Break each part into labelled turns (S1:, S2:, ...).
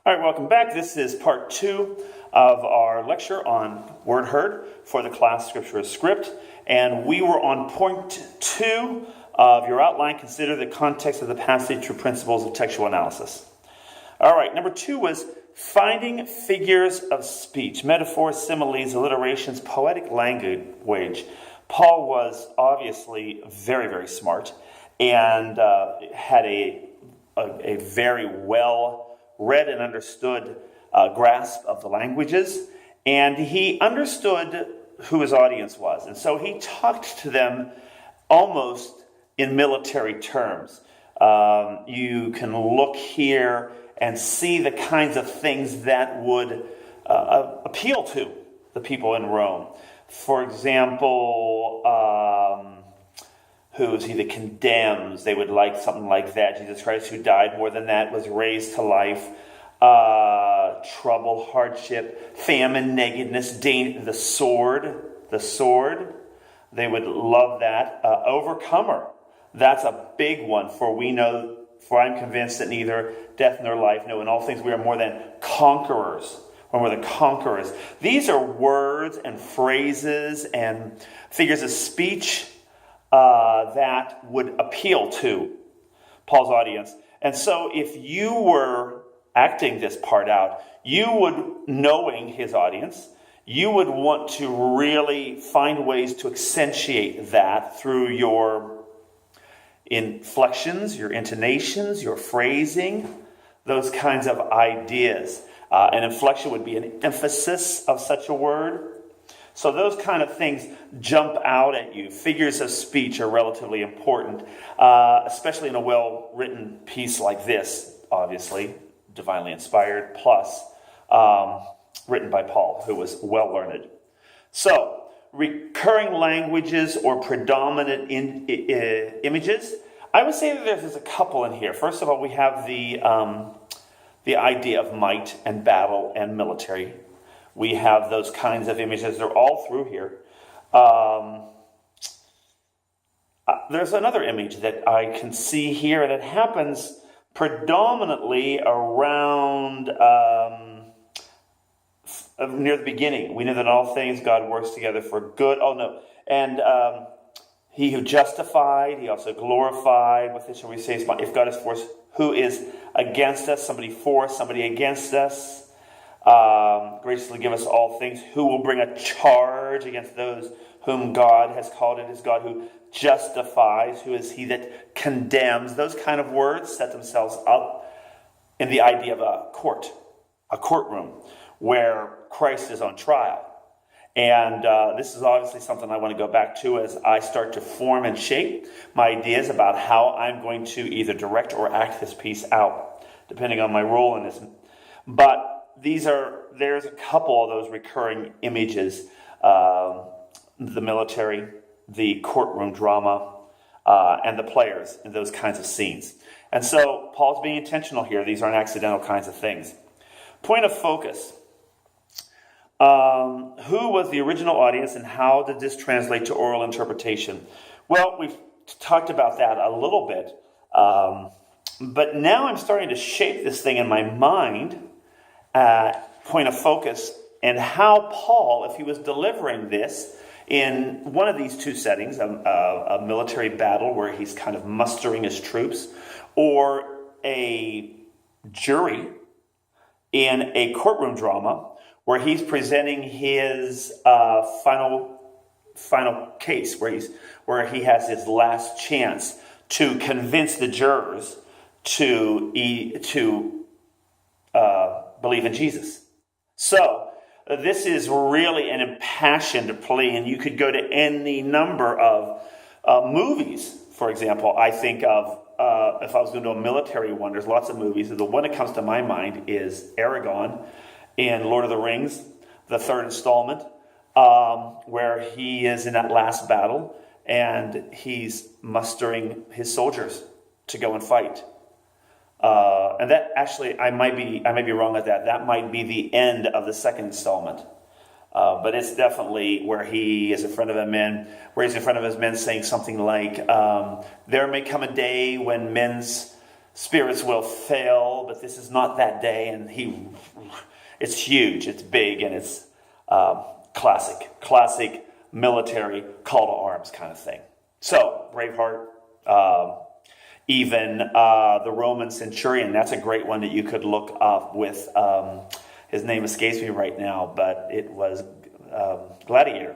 S1: All right, welcome back. This is part 2 of our lecture on Word Heard for the class Scripture is Script. And we were on point 2 of your outline. Consider the context of the passage through principles of textual analysis. All right, number 2 was finding figures of speech, metaphors, similes, alliterations, poetic language. Paul was obviously very, very smart and had a very well read and understood grasp of the languages, and he understood who his audience was. And so he talked to them almost in military terms. You can look here and see the kinds of things that would appeal to the people in Rome. For example, who is he that condemns? They would like something like that. Jesus Christ, who died more than that, was raised to life. Trouble, hardship, famine, nakedness, danger, the sword. They would love that. Overcomer. That's a big one. For I'm convinced that neither death nor life, no, in all things we are more than conquerors. We're more than conquerors. These are words and phrases and figures of speech that would appeal to Paul's audience. And so if you were acting this part out, you would, knowing his audience, you would want to really find ways to accentuate that through your inflections, your intonations, your phrasing, those kinds of ideas. An inflection would be an emphasis of such a word. So those kind of things jump out at you. Figures of speech are relatively important, especially in a well-written piece like this, obviously, divinely inspired, plus written by Paul, who was well-learned. So, recurring languages or predominant images. I would say that there's a couple in here. First of all, we have the idea of might and battle and military. We have those kinds of images. They're all through here. There's another image that I can see here, and it happens predominantly around near the beginning. We know that all things God works together for good. Oh, no. And he who justified, he also glorified. With this shall we say, if God is for us, who is against us? Somebody for us, somebody against us. Graciously give us all things. Who will bring a charge against those whom God has called? It is God who justifies. Who is he that condemns? Those kind of words set themselves up in the idea of a courtroom, where Christ is on trial. And this is obviously something I want to go back to as I start to form and shape my ideas about how I'm going to either direct or act this piece out, depending on my role in this. But there's a couple of those recurring images, the military, the courtroom drama, and the players in those kinds of scenes. And so Paul's being intentional here. These aren't accidental kinds of things. Point of focus. Who was the original audience and how did this translate to oral interpretation? Well, we've talked about that a little bit. But now I'm starting to shape this thing in my mind. Point of focus, and how Paul, if he was delivering this in one of these two settings, a military battle where he's kind of mustering his troops, or a jury in a courtroom drama where he's presenting his final case, where he has his last chance to convince the jurors to believe in Jesus. So this is really an impassioned plea, and you could go to any number of movies. For example, I think of, if I was going to do a military one, there's lots of movies. The one that comes to my mind is Aragorn in Lord of the Rings, the third installment, where he is in that last battle, and he's mustering his soldiers to go and fight. And that actually, I might be wrong at that. That might be the end of the second installment. But it's definitely where he is in front of his men saying something like, there may come a day when men's spirits will fail, but this is not that day. And it's huge, it's big, and it's classic military call to arms kind of thing. So, Braveheart, even the Roman centurion, that's a great one that you could look up with, his name escapes me right now, but it was Gladiator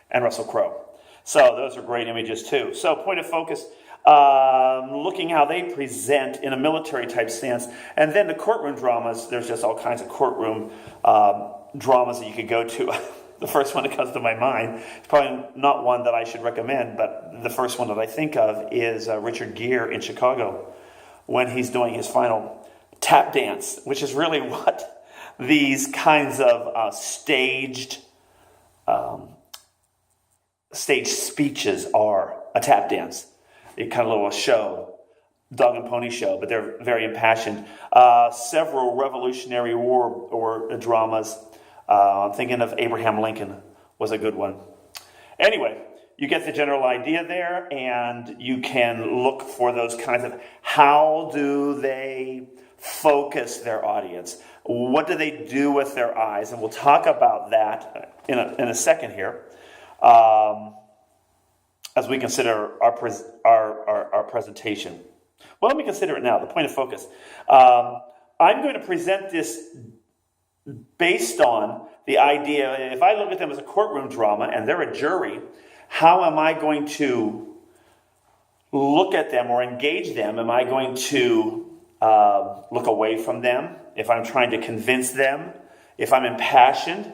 S1: and Russell Crowe. So those are great images too. So point of focus, looking how they present in a military type stance. And then the courtroom dramas, there's just all kinds of courtroom dramas that you could go to. The first one that comes to my mind, it's probably not one that I should recommend, but the first one that I think of is Richard Gere in Chicago when he's doing his final tap dance, which is really what these kinds of staged speeches are, a tap dance. It kind of a little show, dog and pony show, but they're very impassioned. Several Revolutionary War or dramas. I'm thinking of Abraham Lincoln was a good one. Anyway, you get the general idea there, and you can look for those kinds of, how do they focus their audience? What do they do with their eyes? And we'll talk about that in a second here, as we consider our presentation. Well, let me consider it now, the point of focus. I'm going to present this based on the idea, if I look at them as a courtroom drama and they're a jury, how am I going to look at them or engage them? Am I going to look away from them? If I'm trying to convince them? If I'm impassioned?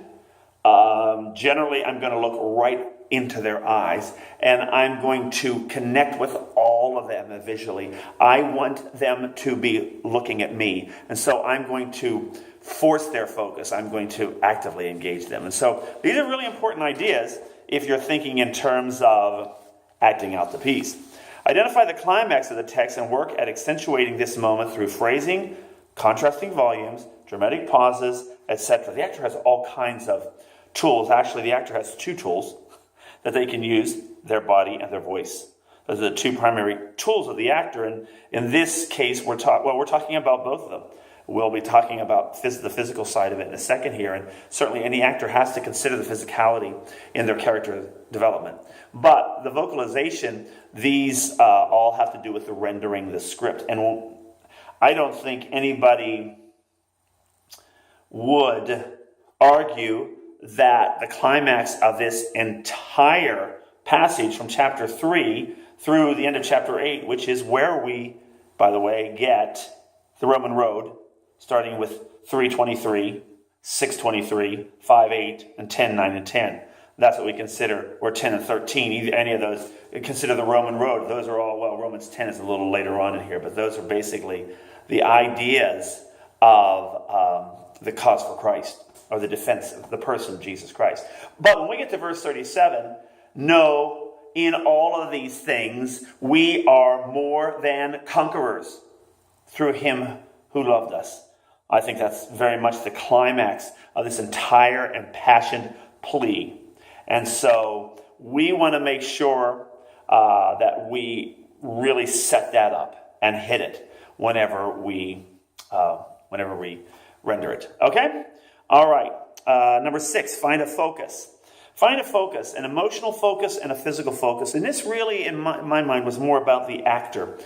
S1: Generally, I'm going to look right into their eyes, and I'm going to connect with all of them visually. I want them to be looking at me, and so I'm going to force their focus. I'm going to actively engage them. And so these are really important ideas if you're thinking in terms of acting out the piece. Identify the climax of the text and work at accentuating this moment through phrasing, contrasting volumes, dramatic pauses, etc. The actor has all kinds of tools. Actually, the actor has two tools that they can use, their body and their voice. Those are the two primary tools of the actor. And in this case, we're talking about both of them. We'll be talking about the physical side of it in a second here. And certainly any actor has to consider the physicality in their character development. But the vocalization, these all have to do with the rendering the script. And I don't think anybody would argue that the climax of this entire passage from chapter 3 through the end of chapter 8, which is where we, by the way, get the Roman road, starting with 3:23, 6:23, 5:8, and 10:9 and 10. That's what we consider, or 10 and 13, any of those. Consider the Roman road. Those are all, well, Romans 10 is a little later on in here, but those are basically the ideas of the cause for Christ, or the defense of the person, Jesus Christ. But when we get to verse 37, no, in all of these things, we are more than conquerors through him who loved us. I think that's very much the climax of this entire impassioned plea. And so we want to make sure that we really set that up and hit it whenever we render it. Okay? All right. Number 6, find a focus. Find a focus, an emotional focus and a physical focus. And this really, in my mind, was more about the actor.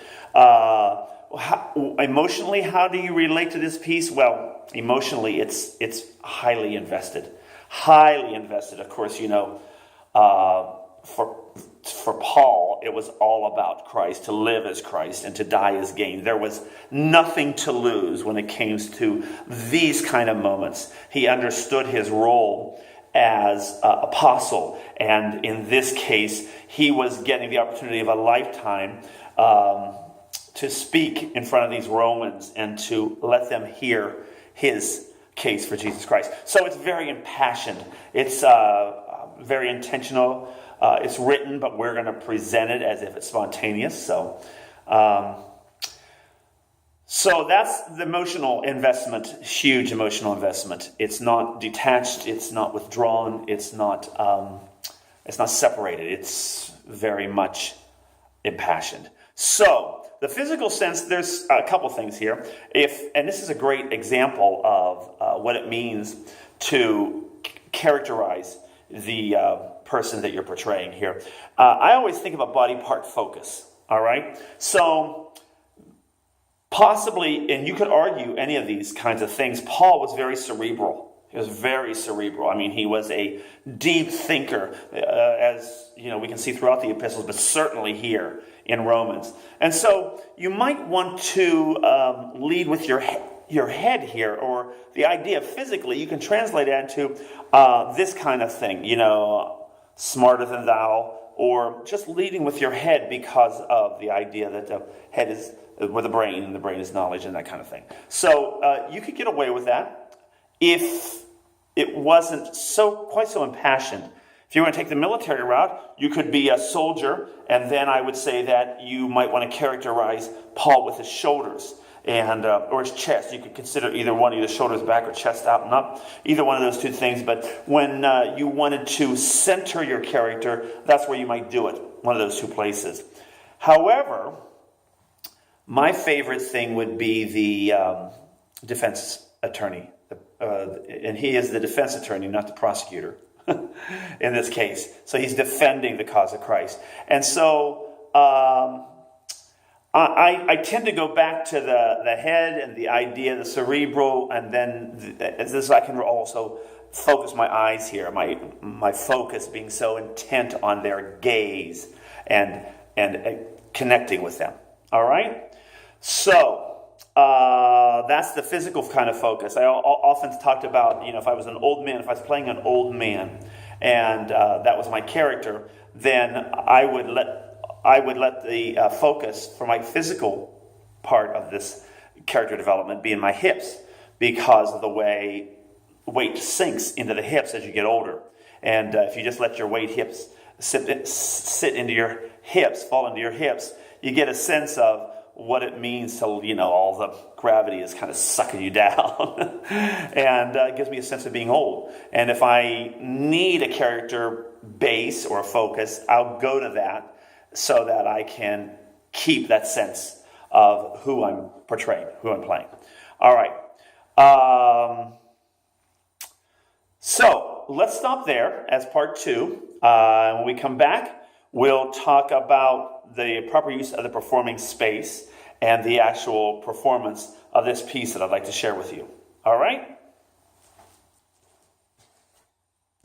S1: Emotionally, how do you relate to this piece? Well, emotionally, it's highly invested. Highly invested. Of course, you know, for Paul, it was all about Christ, to live as Christ and to die as gain. There was nothing to lose when it came to these kind of moments. He understood his role as apostle, and in this case, he was getting the opportunity of a lifetime to speak in front of these Romans and to let them hear his case for Jesus Christ. So it's very impassioned. It's very intentional. It's written, but we're going to present it as if it's spontaneous. So that's the emotional investment, huge emotional investment. It's not detached. It's not withdrawn. It's not separated. It's very much impassioned. So the physical sense, there's a couple things here. And this is a great example of what it means to characterize the person that you're portraying here. I always think about body part focus, all right? So possibly, and you could argue any of these kinds of things, Paul was very cerebral. He was very cerebral. I mean, he was a deep thinker, as we can see throughout the epistles, but certainly here in Romans. And so you might want to lead with your head here, or the idea physically, you can translate it into this kind of thing, smarter than thou, or just leading with your head because of the idea that the head is with the brain, and the brain is knowledge, and that kind of thing. So you could get away with that if it wasn't quite so impassioned. If you want to take the military route, you could be a soldier, and then I would say that you might want to characterize Paul with his shoulders and or his chest. You could consider either shoulders back or chest out and up, either one of those two things. But when you wanted to center your character, that's where you might do it, one of those two places. However, my favorite thing would be the defense attorney. And he is the defense attorney, not the prosecutor in this case. So he's defending the cause of Christ. And so I tend to go back to the head and the idea, the cerebral, and then I can also focus my eyes here, my focus being so intent on their gaze and connecting with them. All right? So that's the physical kind of focus. I often talked about, if I was an old man, if I was playing an old man, and that was my character, then I would let the focus for my physical part of this character development be in my hips, because of the way weight sinks into the hips as you get older. And if you just let your hips sit into your hips, fall into your hips, you get a sense of what it means to, all the gravity is kind of sucking you down. And it gives me a sense of being old. And if I need a character base or a focus, I'll go to that so that I can keep that sense of who I'm portraying, who I'm playing. All right. So let's stop there as part 2. When we come back, we'll talk about the proper use of the performing space and the actual performance of this piece that I'd like to share with you. All right?